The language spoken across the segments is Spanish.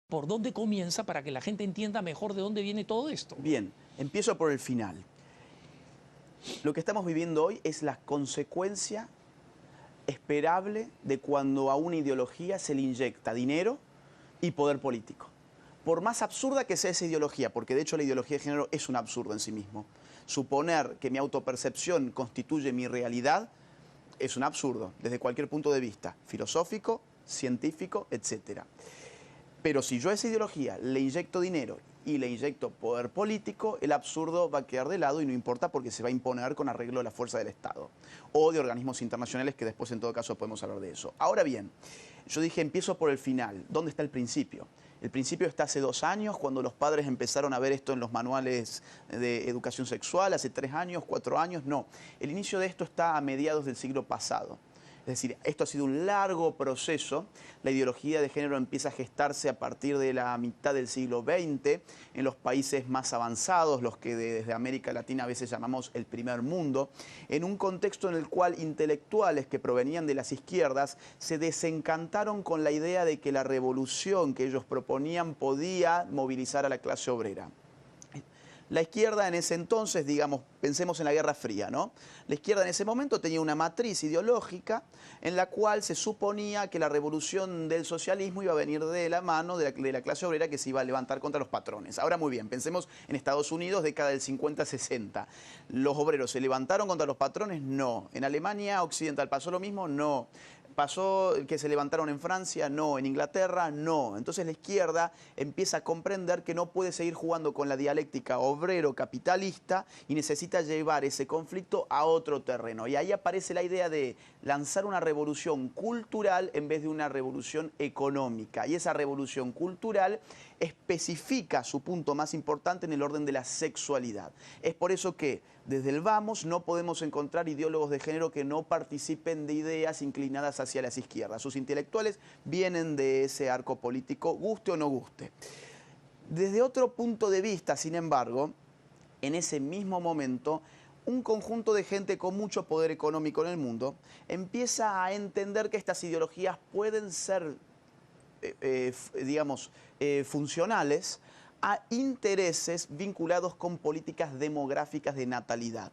por dónde comienza para que la gente entienda mejor de dónde viene todo esto. Bien, empiezo por el final. Lo que estamos viviendo hoy es la consecuencia esperable de cuando a una ideología se le inyecta dinero y poder político. Por más absurda que sea esa ideología, porque de hecho la ideología de género es un absurdo en sí mismo, suponer que mi autopercepción constituye mi realidad es un absurdo, desde cualquier punto de vista, filosófico, científico, etc. Pero si yo a esa ideología le inyecto dinero y le inyecto poder político, el absurdo va a quedar de lado y no importa porque se va a imponer con arreglo de la fuerza del Estado o de organismos internacionales que después en todo caso podemos hablar de eso. Ahora bien, yo dije empiezo por el final. ¿Dónde está el principio? El principio está hace 2 años, cuando los padres empezaron a ver esto en los manuales de educación sexual, hace 3 años, 4 años, no. El inicio de esto está a mediados del siglo pasado. Es decir, esto ha sido un largo proceso. La ideología de género empieza a gestarse a partir de la mitad del siglo XX en los países más avanzados, los que desde América Latina a veces llamamos el primer mundo, en un contexto en el cual intelectuales que provenían de las izquierdas se desencantaron con la idea de que la revolución que ellos proponían podía movilizar a la clase obrera. La izquierda en ese entonces, digamos, pensemos en la Guerra Fría, ¿no? La izquierda en ese momento tenía una matriz ideológica en la cual se suponía que la revolución del socialismo iba a venir de la mano de la clase obrera que se iba a levantar contra los patrones. Ahora muy bien, pensemos en Estados Unidos, década del 50-60. ¿Los obreros se levantaron contra los patrones? No. ¿En Alemania Occidental pasó lo mismo? No. ¿Pasó que se levantaron en Francia? No. ¿En Inglaterra? No. Entonces la izquierda empieza a comprender que no puede seguir jugando con la dialéctica obrero-capitalista y necesita llevar ese conflicto a otro terreno. Y ahí aparece la idea de lanzar una revolución cultural en vez de una revolución económica. Y esa revolución cultural especifica su punto más importante en el orden de la sexualidad. Es por eso que desde el vamos no podemos encontrar ideólogos de género que no participen de ideas inclinadas hacia las izquierdas. Sus intelectuales vienen de ese arco político, guste o no guste. Desde otro punto de vista, sin embargo, en ese mismo momento, un conjunto de gente con mucho poder económico en el mundo empieza a entender que estas ideologías pueden ser funcionales a intereses vinculados con políticas demográficas de natalidad.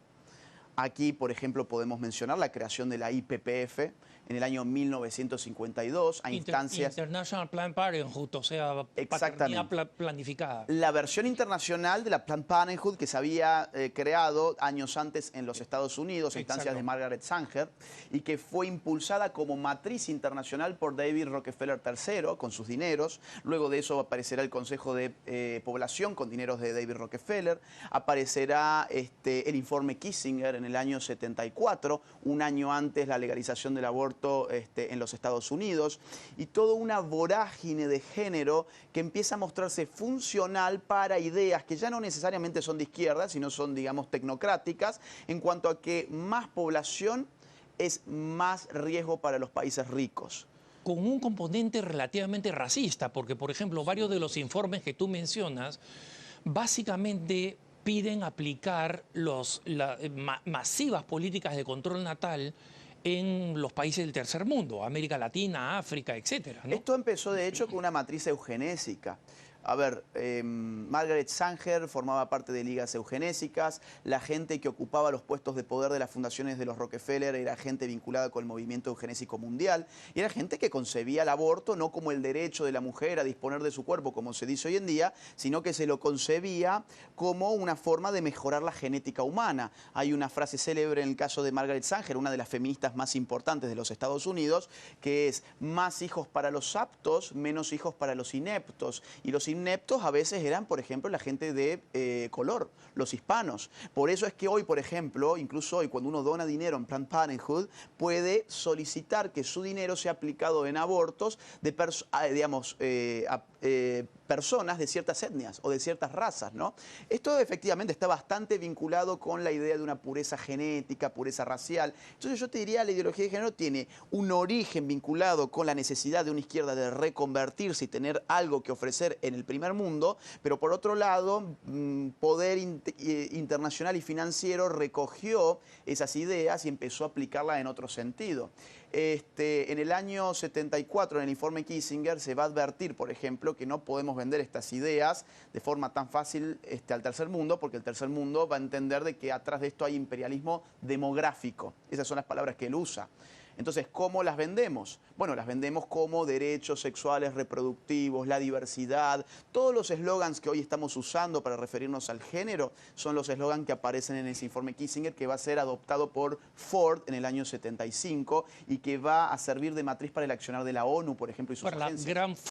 Aquí, por ejemplo, podemos mencionar la creación de la IPPF en el año 1952 a instancias... International Planned Parenthood, o sea, paternidad planificada. La versión internacional de la Planned Parenthood que se había creado años antes en los Estados Unidos, a instancias de Margaret Sanger, y que fue impulsada como matriz internacional por David Rockefeller III, con sus dineros. Luego de eso aparecerá el Consejo de Población con dineros de David Rockefeller. Aparecerá el informe Kissinger en el año 74, un año antes la legalización del aborto en los Estados Unidos, y toda una vorágine de género que empieza a mostrarse funcional para ideas que ya no necesariamente son de izquierda, sino son, digamos, tecnocráticas, en cuanto a que más población es más riesgo para los países ricos. Con un componente relativamente racista, porque, por ejemplo, varios de los informes que tú mencionas, básicamente piden aplicar masivas políticas de control natal en los países del tercer mundo, América Latina, África, etcétera, ¿no? Esto empezó, de hecho, con una matriz eugenésica. A ver, Margaret Sanger formaba parte de ligas eugenésicas, la gente que ocupaba los puestos de poder de las fundaciones de los Rockefeller era gente vinculada con el movimiento eugenésico mundial, y era gente que concebía el aborto no como el derecho de la mujer a disponer de su cuerpo, como se dice hoy en día, sino que se lo concebía como una forma de mejorar la genética humana. Hay una frase célebre en el caso de Margaret Sanger, una de las feministas más importantes de los Estados Unidos, que es: más hijos para los aptos, menos hijos para los ineptos. Y los ineptos a veces eran, por ejemplo, la gente de color, los hispanos. Por eso es que hoy, por ejemplo, incluso hoy, cuando uno dona dinero en Planned Parenthood, puede solicitar que su dinero sea aplicado en abortos de personas de ciertas etnias o de ciertas razas, ¿no? Esto efectivamente está bastante vinculado con la idea de una pureza genética, pureza racial. Entonces yo te diría, la ideología de género tiene un origen vinculado con la necesidad de una izquierda de reconvertirse y tener algo que ofrecer en el primer mundo, pero por otro lado, poder internacional y financiero recogió esas ideas y empezó a aplicarlas en otro sentido. En el año 74, en el informe Kissinger, se va a advertir, por ejemplo, que no podemos vender estas ideas de forma tan fácil al tercer mundo, porque el tercer mundo va a entender de que atrás de esto hay imperialismo demográfico. Esas son las palabras que él usa. Entonces, ¿cómo las vendemos? Bueno, las vendemos como derechos sexuales reproductivos, la diversidad. Todos los eslogans que hoy estamos usando para referirnos al género son los eslogans que aparecen en ese informe Kissinger, que va a ser adoptado por Ford en el año 75 y que va a servir de matriz para el accionar de la ONU, por ejemplo, y sus Para la agencias. gran